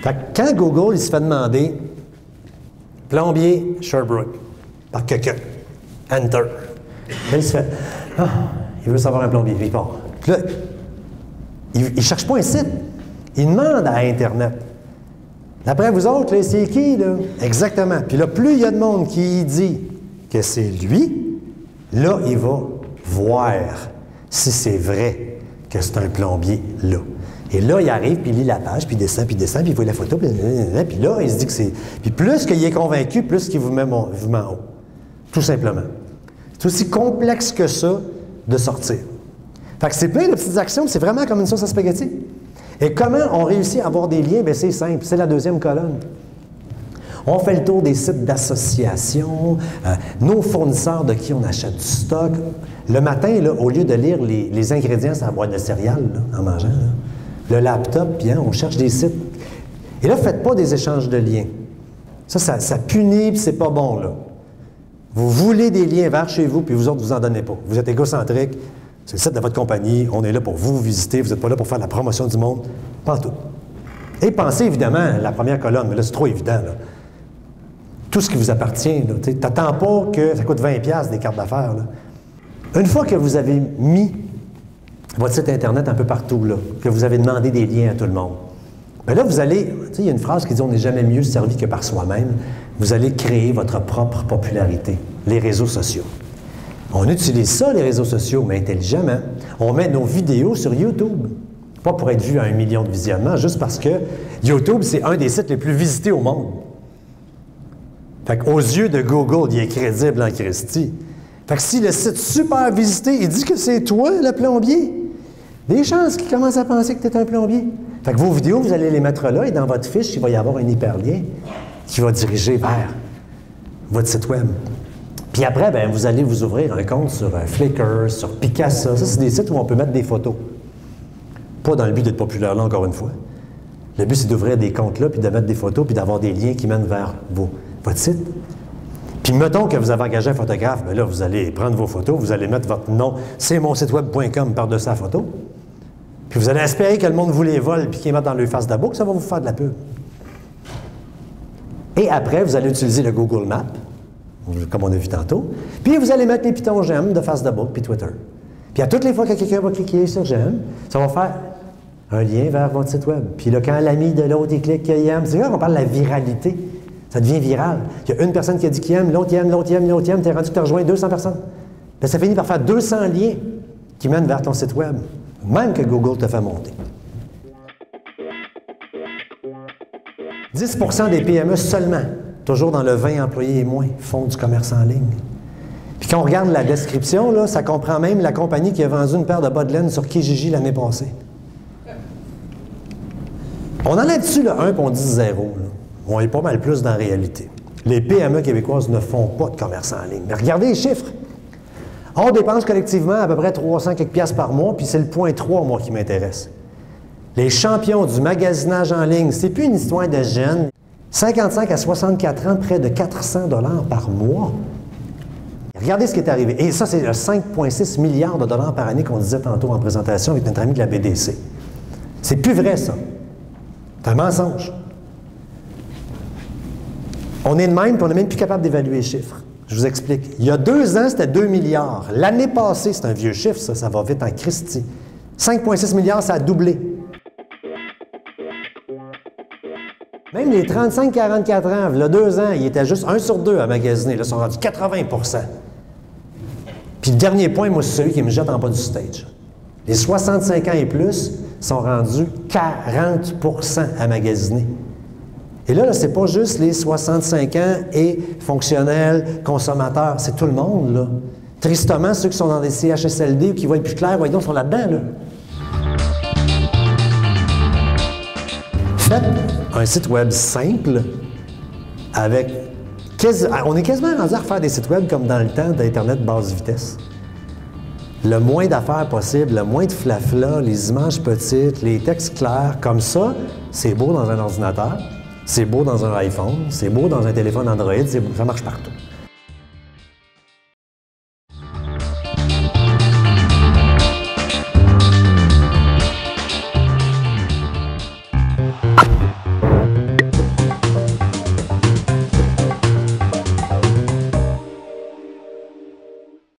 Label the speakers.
Speaker 1: Fait que quand Google il se fait demander plombier Sherbrooke par quelqu'un, enter. Là, il se fait il veut savoir un plombier, puis il part. Puis là, il ne cherche pas un site, il demande à Internet. D'après vous autres, là, c'est qui, là? Exactement. Puis là, plus il y a de monde qui dit que c'est lui, là, il va voir si c'est vrai que c'est un plombier là. Et là, il arrive, puis il lit la page, puis il descend, puis il voit la photo, puis là, il se dit que c'est... Puis plus qu'il est convaincu, plus qu'il vous met en haut. Tout simplement. C'est aussi complexe que ça de sortir. Fait que c'est plein de petites actions, c'est vraiment comme une sauce à spaghetti. Et comment on réussit à avoir des liens? Bien, c'est simple, c'est la deuxième colonne. On fait le tour des sites d'associations, nos fournisseurs de qui on achète du stock. Le matin, là, au lieu de lire les ingrédients sur la boîte de céréales là, en mangeant, là, le laptop, bien, on cherche des sites. Et là, faites pas des échanges de liens. Ça punit, puis c'est pas bon, là. Vous voulez des liens vers chez vous, puis vous autres, vous en donnez pas. Vous êtes égocentrique, c'est le site de votre compagnie, on est là pour vous visiter, vous n'êtes pas là pour faire la promotion du monde, pas tout. Et pensez évidemment à la première colonne, mais là, c'est trop évident, là. Tout ce qui vous appartient, tu n'attends pas que ça coûte 20$ des cartes d'affaires, là. Une fois que vous avez mis votre site Internet un peu partout, là, que vous avez demandé des liens à tout le monde, bien là, vous allez, il y a une phrase qui dit « On n'est jamais mieux servi que par soi-même ». Vous allez créer votre propre popularité, les réseaux sociaux. On utilise ça, les réseaux sociaux, mais intelligemment. On met nos vidéos sur YouTube. Pas pour être vu à 1 million de visionnements, juste parce que YouTube, c'est un des sites les plus visités au monde. Fait qu'aux yeux de Google, il est crédible en Christie. Fait que si le site super visité, il dit que c'est toi, le plombier, des chances qu'il commence à penser que tu es un plombier. Fait que vos vidéos, vous allez les mettre là, et dans votre fiche, il va y avoir un hyperlien qui va diriger vers votre site web. Puis après, bien, vous allez vous ouvrir un compte sur Flickr, sur Picasa. Ça, c'est des sites où on peut mettre des photos. Pas dans le but d'être populaire là, encore une fois. Le but, c'est d'ouvrir des comptes là, puis de mettre des photos, puis d'avoir des liens qui mènent vers votre site. Puis mettons que vous avez engagé un photographe, bien là, vous allez prendre vos photos, vous allez mettre votre nom, c'est mon site web.com par-dessus la photo. Puis vous allez espérer que le monde vous les vole, puis qu'ils les mettent dans leur face d'abo, que ça va vous faire de la pub. Et après, vous allez utiliser le Google Maps, comme on a vu tantôt, puis vous allez mettre les pitons j'aime de Facebook puis Twitter. Puis à toutes les fois que quelqu'un va cliquer sur j'aime, ça va faire un lien vers votre site web. Puis là, quand l'ami de l'autre, il clique qu'il aime, c'est là qu'on parle de la viralité. Ça devient viral. Il y a une personne qui a dit qu'il aime, l'autre aime, l'autre aime, l'autre aime, t'es rendu que tu as rejoint 200 personnes. Puis ça finit par faire 200 liens qui mènent vers ton site web, même que Google te fait monter. 10% des PME seulement, toujours dans le 20 employés et moins, font du commerce en ligne. Puis quand on regarde la description, là, ça comprend même la compagnie qui a vendu une paire de bas de laine sur Kijiji l'année passée. On enlève dessus le 1 et on dit 0. Là. On est pas mal plus dans la réalité. Les PME québécoises ne font pas de commerce en ligne. Mais regardez les chiffres. On dépense collectivement à peu près 300 quelques piastres par mois, puis c'est le point 3, moi, qui m'intéresse. Les champions du magasinage en ligne, c'est plus une histoire de jeunes. 55 à 64 ans, près de 400 $ par mois. Regardez ce qui est arrivé. Et ça, c'est le 5,6 milliards de dollars par année qu'on disait tantôt en présentation avec notre ami de la BDC. C'est plus vrai, ça. C'est un mensonge. On est de même, puis on n'est même plus capable d'évaluer les chiffres. Je vous explique. Il y a 2 ans, c'était 2 milliards. L'année passée, c'est un vieux chiffre, ça va vite en Christie. 5,6 milliards, ça a doublé. Même les 35-44 ans, il y a 2 ans, ils étaient juste 1 sur 2 à magasiner. Là, ils sont rendus 80%. Puis le dernier point, moi, c'est celui qui me jette en bas du stage. Les 65 ans et plus sont rendus 40% à magasiner. Et là, c'est pas juste les 65 ans et fonctionnels, consommateurs, c'est tout le monde, là. Tristement, ceux qui sont dans des CHSLD ou qui voient plus clair, voyons, sont là-dedans, là. Faites un site web simple avec... On est quasiment rendu à refaire des sites web comme dans le temps d'Internet basse vitesse. Le moins d'affaires possible, le moins de flafla, les images petites, les textes clairs, comme ça, c'est beau dans un ordinateur, c'est beau dans un iPhone, c'est beau dans un téléphone Android, ça marche partout.